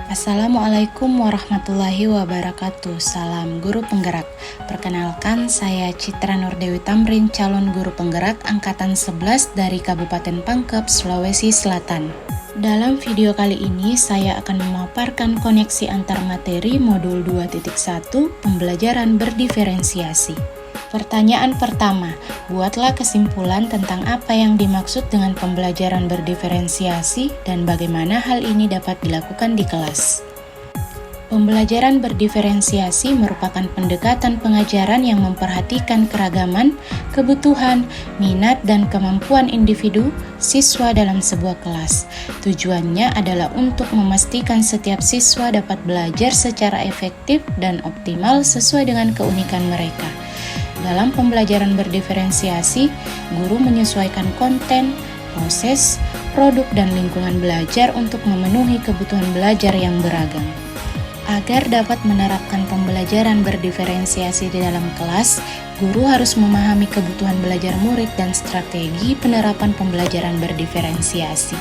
Assalamualaikum warahmatullahi wabarakatuh. Salam guru penggerak. Perkenalkan, saya Citra Nurdewi Tamrin, calon guru penggerak angkatan 11 dari Kabupaten Pangkep, Sulawesi Selatan. Dalam video kali ini, saya akan memaparkan koneksi antar materi modul 2.1 pembelajaran berdiferensiasi. Pertanyaan pertama, buatlah kesimpulan tentang apa yang dimaksud dengan pembelajaran berdiferensiasi dan bagaimana hal ini dapat dilakukan di kelas. Pembelajaran berdiferensiasi merupakan pendekatan pengajaran yang memperhatikan keragaman, kebutuhan, minat, dan kemampuan individu siswa dalam sebuah kelas. Tujuannya adalah untuk memastikan setiap siswa dapat belajar secara efektif dan optimal sesuai dengan keunikan mereka. Dalam pembelajaran berdiferensiasi, guru menyesuaikan konten, proses, produk, dan lingkungan belajar untuk memenuhi kebutuhan belajar yang beragam. Agar dapat menerapkan pembelajaran berdiferensiasi di dalam kelas, guru harus memahami kebutuhan belajar murid dan strategi penerapan pembelajaran berdiferensiasi.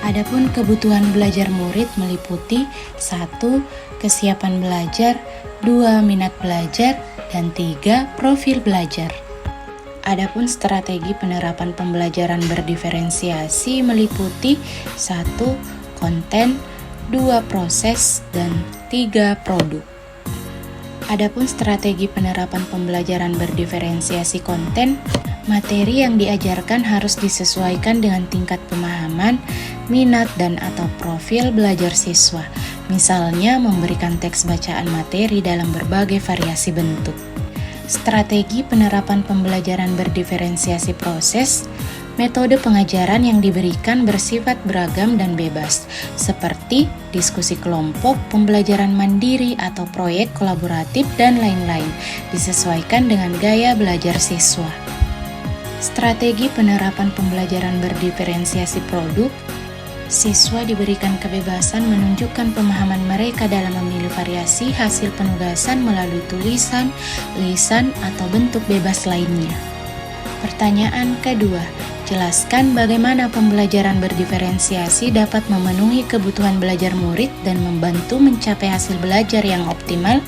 Adapun kebutuhan belajar murid meliputi 1. Kesiapan belajar, 2. Minat belajar, dan 3. Profil belajar. Adapun strategi penerapan pembelajaran berdiferensiasi meliputi 1. Konten, 2. Proses, dan 3. Produk. Adapun strategi penerapan pembelajaran berdiferensiasi konten, materi yang diajarkan harus disesuaikan dengan tingkat pemahaman, minat, dan atau profil belajar siswa. Misalnya, memberikan teks bacaan materi dalam berbagai variasi bentuk. Strategi penerapan pembelajaran berdiferensiasi proses, metode pengajaran yang diberikan bersifat beragam dan bebas, seperti diskusi kelompok, pembelajaran mandiri, atau proyek kolaboratif, dan lain-lain, disesuaikan dengan gaya belajar siswa. Strategi penerapan pembelajaran berdiferensiasi produk, siswa diberikan kebebasan menunjukkan pemahaman mereka dalam memilih variasi hasil penugasan melalui tulisan, lisan, atau bentuk bebas lainnya. Pertanyaan kedua, jelaskan bagaimana pembelajaran berdiferensiasi dapat memenuhi kebutuhan belajar murid dan membantu mencapai hasil belajar yang optimal.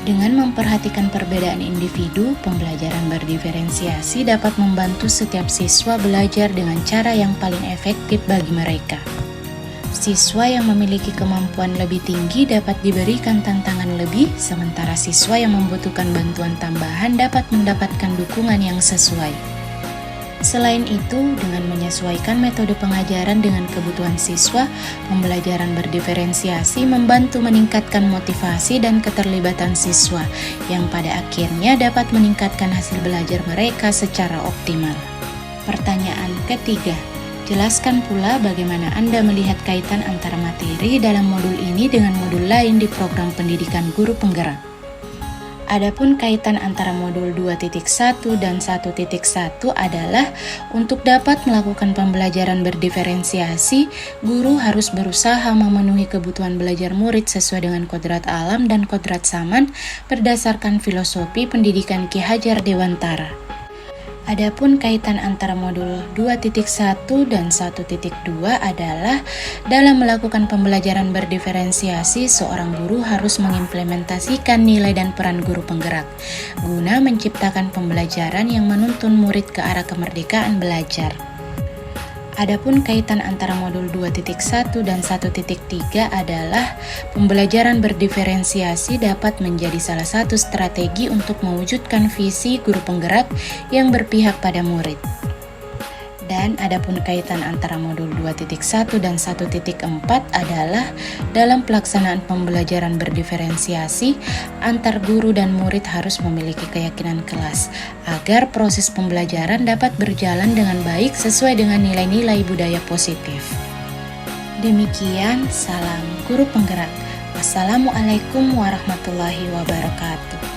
Dengan memperhatikan perbedaan individu, pembelajaran berdiferensiasi dapat membantu setiap siswa belajar dengan cara yang paling efektif bagi mereka. Siswa yang memiliki kemampuan lebih tinggi dapat diberikan tantangan lebih, sementara siswa yang membutuhkan bantuan tambahan dapat mendapatkan dukungan yang sesuai. Selain itu, dengan menyesuaikan metode pengajaran dengan kebutuhan siswa, pembelajaran berdiferensiasi membantu meningkatkan motivasi dan keterlibatan siswa, yang pada akhirnya dapat meningkatkan hasil belajar mereka secara optimal. Pertanyaan ketiga, jelaskan pula bagaimana Anda melihat kaitan antara materi dalam modul ini dengan modul lain di program pendidikan guru penggerak. Adapun kaitan antara modul 2.1 dan 1.1 adalah untuk dapat melakukan pembelajaran berdiferensiasi, guru harus berusaha memenuhi kebutuhan belajar murid sesuai dengan kodrat alam dan kodrat zaman berdasarkan filosofi pendidikan Ki Hajar Dewantara. Adapun kaitan antara modul 2.1 dan 1.2 adalah dalam melakukan pembelajaran berdiferensiasi, seorang guru harus mengimplementasikan nilai dan peran guru penggerak guna menciptakan pembelajaran yang menuntun murid ke arah kemerdekaan belajar. Adapun kaitan antara modul 2.1 dan 1.3 adalah pembelajaran berdiferensiasi dapat menjadi salah satu strategi untuk mewujudkan visi guru penggerak yang berpihak pada murid. Dan adapun kaitan antara modul 2.1 dan 1.4 adalah dalam pelaksanaan pembelajaran berdiferensiasi, antar guru dan murid harus memiliki keyakinan kelas agar proses pembelajaran dapat berjalan dengan baik sesuai dengan nilai-nilai budaya positif. Demikian, salam guru penggerak. Wassalamualaikum warahmatullahi wabarakatuh.